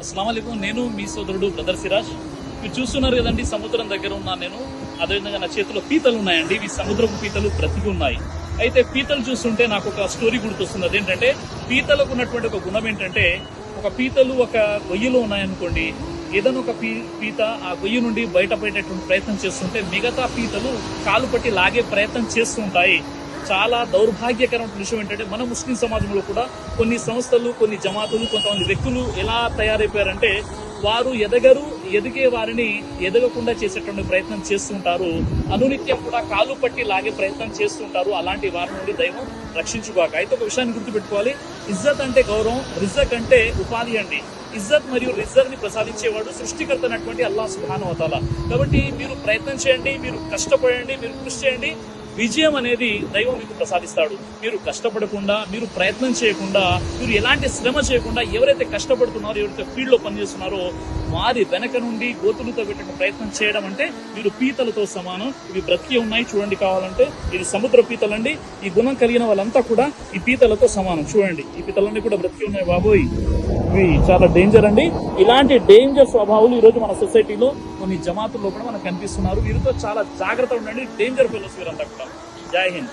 అస్సలాము అలైకుం. నేను మీ సోదరుడు బ్రదర్ సిరాజ్. మీరు చూస్తున్నారు కదండి, సముద్రం దగ్గర ఉన్నాను నేను. అదేవిధంగా నా చేతిలో పీతలు ఉన్నాయండి. ఇవి సముద్రపు పీతలు బ్రతికి ఉన్నాయి. అయితే పీతలు చూస్తుంటే నాకు ఒక స్టోరీ గుర్తొస్తుంది. అదేంటంటే పీతలకు ఉన్నటువంటి ఒక గుణం ఏంటంటే, ఒక పీతలు ఒక గొయ్యిలో ఉన్నాయనుకోండి, ఏదైనా ఒక పీత ఆ గొయ్యి నుండి బయటపడేటటువంటి ప్రయత్నం చేస్తుంటే మిగతా పీతలు కాలు పట్టి లాగే ప్రయత్నం చేస్తూ ఉంటాయి. చాలా దౌర్భాగ్యకరమైన విషయం ఏంటంటే, మన ముస్లిం సమాజంలో కూడా కొన్ని సంస్థలు, కొన్ని జమాతులు, కొంతమంది వ్యక్తులు ఎలా తయారైపోయారంటే, వారు ఎదిగే వారిని ఎదగకుండా చేసేటువంటి ప్రయత్నం చేస్తుంటారు. అనునిత్యం కూడా కాలు పట్టి లాగే ప్రయత్నం చేస్తుంటారు. అలాంటి వారి నుండి దైవం రక్షించుగాక. అయితే ఒక విషయాన్ని గుర్తుపెట్టుకోవాలి, ఇజ్జత్ అంటే గౌరవం, రిజక్ అంటే ఉపాధి అండి. ఇజ్జత్ మరియు రిజర్వ్ ని ప్రసాదించేవాడు సృష్టికర్త అయినటువంటి అల్లాహ్ సుబ్హానహు వ తఆలా. కాబట్టి మీరు ప్రయత్నం చేయండి, మీరు కష్టపడండి, మీరు కృషి చేయండి. విజయం అనేది దైవం మీకు ప్రసాదిస్తాడు. మీరు కష్టపడకుండా, మీరు ప్రయత్నం చేయకుండా, మీరు ఎలాంటి శ్రమ చేయకుండా, ఎవరైతే కష్టపడుతున్నారో, ఎవరైతే ఫీల్డ్ లో పనిచేస్తున్నారో వారి వెనక నుండి గోతులతో పెట్టిన ప్రయత్నం చేయడం అంటే మీరు పీతలతో సమానం. ఇవి బ్రతికి ఉన్నాయి, చూడండి. కావాలంటే ఇది సముద్ర పీతలండి. ఈ గుణం కలిగిన వాళ్ళంతా కూడా ఈ పీతలతో సమానం. చూడండి, ఈ పీతలన్నీ కూడా బ్రతికి ఉన్నాయి. బాబోయ్, ఇవి చాలా డేంజర్ అండి. ఇలాంటి డేంజర్ స్వభావాలు ఈ రోజు మన సొసైటీలో కొన్ని జమాతుల్లో కూడా మనకు కనిపిస్తున్నారు. వీరితో చాలా జాగ్రత్త ఉండండి. డేంజర్ ఫెలోస్ వీరంతా కూడా. జై హింద్.